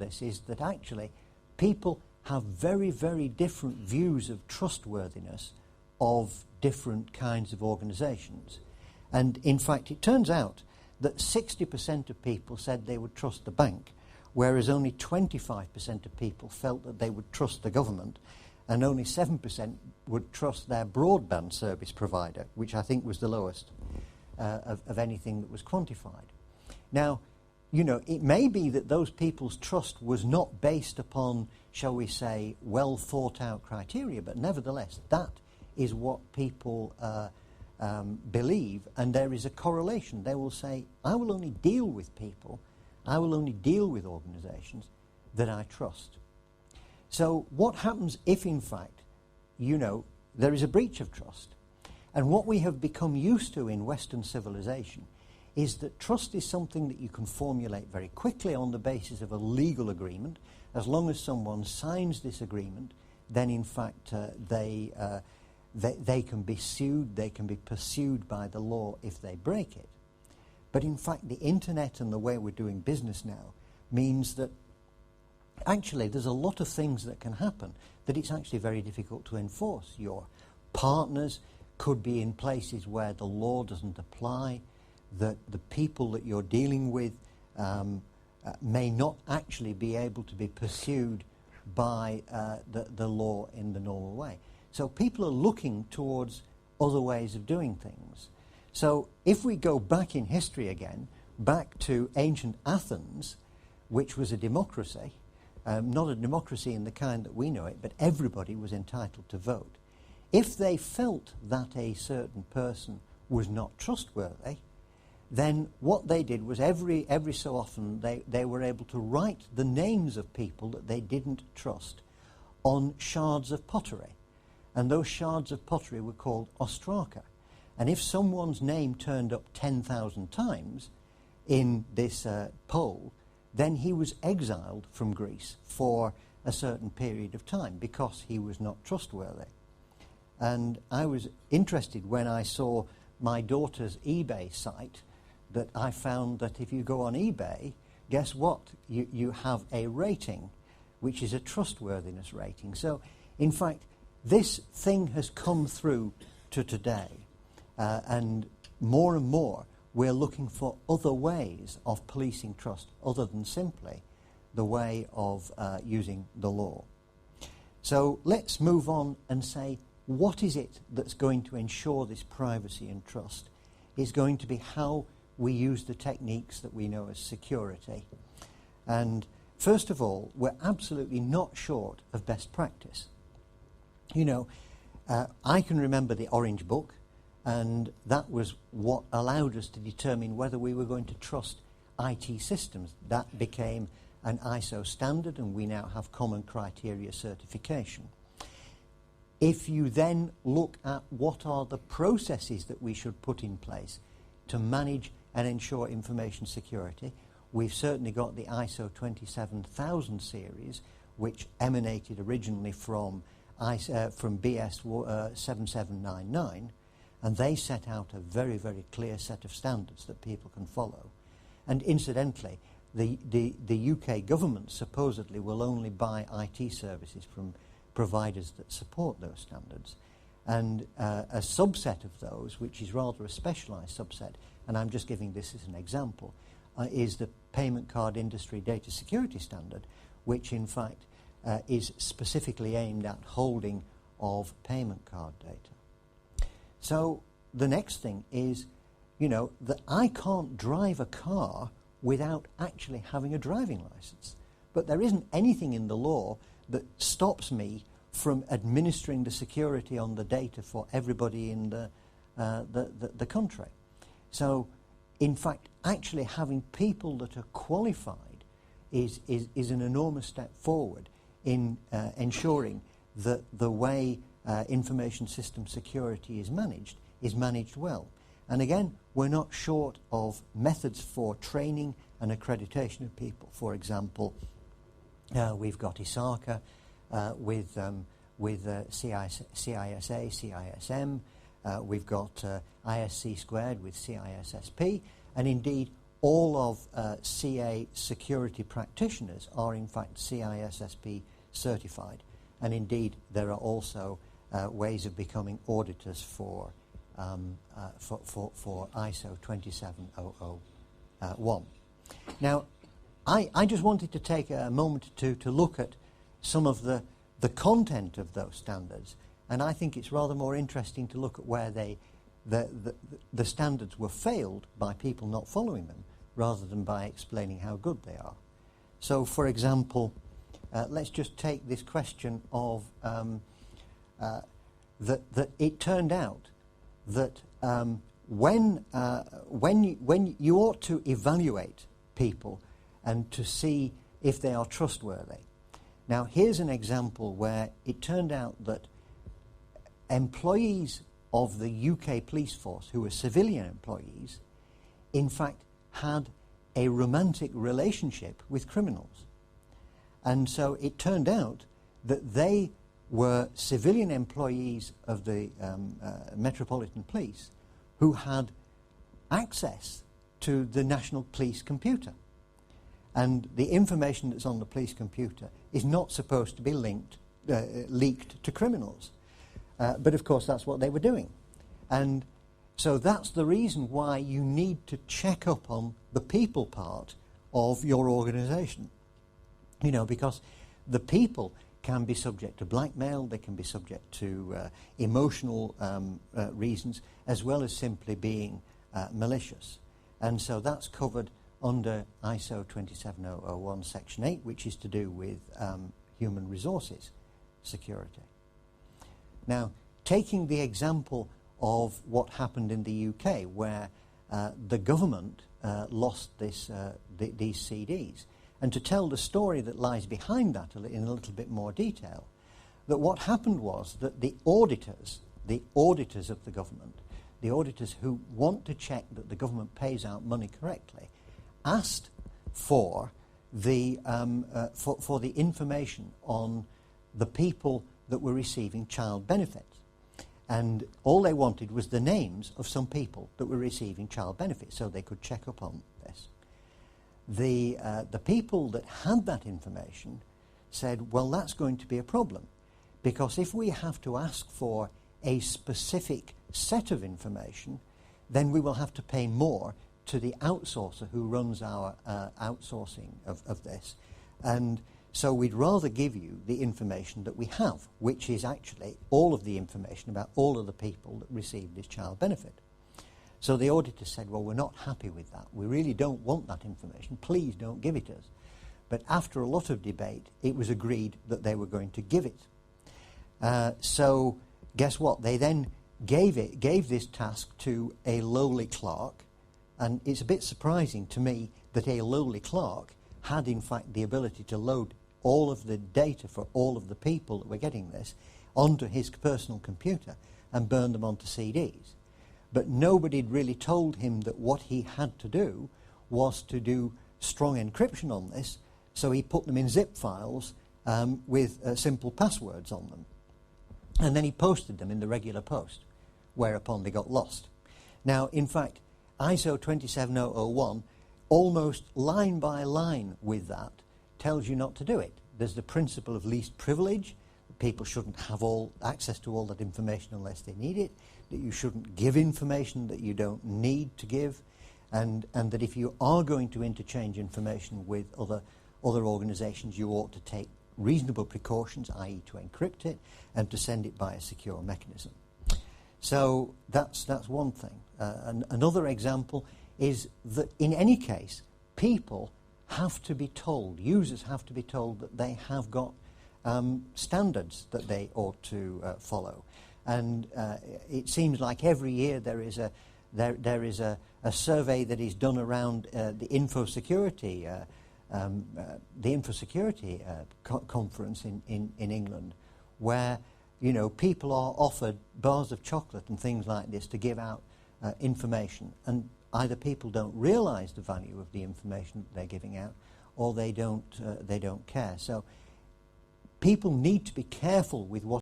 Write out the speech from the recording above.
this is that actually people have very, very different views of trustworthiness of different kinds of organisations. And in fact, it turns out that 60% of people said they would trust the bank, whereas only 25% of people felt that they would trust the government, and only 7% would trust their broadband service provider, which I think was the lowest of anything that was quantified. Now, you know, it may be that those people's trust was not based upon, shall we say, well thought out criteria, but nevertheless, that is what people believe, and there is a correlation. They will say, I will only deal with people, I will only deal with organisations that I trust. So what happens if, in fact, you know, there is a breach of trust? And what we have become used to in Western civilization is that trust is something that you can formulate very quickly on the basis of a legal agreement. As long as someone signs this agreement, then in fact they can be sued, they can be pursued by the law if they break it. But in fact, the internet and the way we're doing business now means that actually there's a lot of things that can happen that it's actually very difficult to enforce. Your partners could be in places where the law doesn't apply, that the people that you're dealing with may not actually be able to be pursued by the law in the normal way. So people are looking towards other ways of doing things. So if we go back in history again, back to ancient Athens, which was a democracy, not a democracy in the kind that we know it, but everybody was entitled to vote. If they felt that a certain person was not trustworthy, then what they did was every so often they were able to write the names of people that they didn't trust on shards of pottery. And those shards of pottery were called ostraka. And if someone's name turned up 10,000 times in this poll, then he was exiled from Greece for a certain period of time because he was not trustworthy. And I was interested when I saw my daughter's eBay site that I found that if you go on eBay, guess what? You have a rating, which is a trustworthiness rating. So, in fact, this thing has come through to today, and more we're looking for other ways of policing trust other than simply the way of using the law. So let's move on and say, what is it that's going to ensure this privacy and trust? Is going to be how we use the techniques that we know as security. And first of all, we're absolutely not short of best practice. You know, I can remember the Orange Book, and that was what allowed us to determine whether we were going to trust IT systems. That became an ISO standard, and we now have common criteria certification. If you then look at what are the processes that we should put in place to manage and ensure information security, we've certainly got the ISO 27000 series, which emanated originally from BS 7799, and they set out a very, very clear set of standards that people can follow. And incidentally, the UK government supposedly will only buy IT services from providers that support those standards. And a subset of those, which is rather a specialised subset, and I'm just giving this as an example, is the Payment Card Industry Data Security Standard, which in fact is specifically aimed at holding of payment card data. So the next thing is, you know, that I can't drive a car without actually having a driving licence. But there isn't anything in the law that stops me from administering the security on the data for everybody in the country. So, in fact, actually having people that are qualified is an enormous step forward in ensuring that the way information system security is managed well. And again, we're not short of methods for training and accreditation of people. For example, we've got ISACA with CISA, CISM, we've got ISC squared with CISSP, and indeed all of CA security practitioners are in fact CISSP certified, and indeed there are also ways of becoming auditors for ISO 27001. Now, I just wanted to take a moment to look at some of the content of those standards, and I think it's rather more interesting to look at where the standards were failed by people not following them, rather than by explaining how good they are. So, for example, let's just take this question of that it turned out that when you ought to evaluate people and to see if they are trustworthy. Now, here's an example where it turned out that employees of the UK police force, who were civilian employees, in fact had a romantic relationship with criminals. And so it turned out that they were civilian employees of the Metropolitan Police who had access to the National Police computer. And the information that's on the police computer is not supposed to be leaked to criminals. But of course that's what they were doing. And so that's the reason why you need to check up on the people part of your organisation. You know, because the people can be subject to blackmail, they can be subject to emotional reasons, as well as simply being malicious. And so that's covered under ISO 27001 Section 8, which is to do with human resources security. Now, taking the example of what happened in the UK, where the government lost these CDs, and to tell the story that lies behind that in a little bit more detail, that what happened was that the auditors of the government, the auditors who want to check that the government pays out money correctly, asked for the information on the people that were receiving child benefits. And all they wanted was the names of some people that were receiving child benefits, so they could check up on this. The people that had that information said, well, that's going to be a problem, because if we have to ask for a specific set of information, then we will have to pay more to the outsourcer who runs our outsourcing of this. And so we'd rather give you the information that we have, which is actually all of the information about all of the people that received this child benefit. So the auditor said, well, we're not happy with that. We really don't want that information. Please don't give it us. But after a lot of debate, it was agreed that they were going to give it. So guess what? They then gave this task to a lowly clerk. And it's a bit surprising to me that a lowly clerk had, in fact, the ability to load all of the data for all of the people that were getting this onto his personal computer and burn them onto CDs. But nobody had really told him that what he had to do was to do strong encryption on this, so he put them in zip files with simple passwords on them. And then he posted them in the regular post, whereupon they got lost. Now, in fact, ISO 27001, almost line by line with that, tells you not to do it. There's the principle of least privilege. People shouldn't have all access to all that information unless they need it, that you shouldn't give information that you don't need to give, and that if you are going to interchange information with other organisations, you ought to take reasonable precautions, i.e. to encrypt it and to send it by a secure mechanism. So that's one thing. Another example is that in any case, people have to be told, users have to be told that they have got standards that they ought to follow. And it seems like every year there is a survey that is done around the InfoSecurity conference in England, where people are offered bars of chocolate and things like this to give out information, and either people don't realise the value of the information that they're giving out, or they don't care. So people need to be careful with what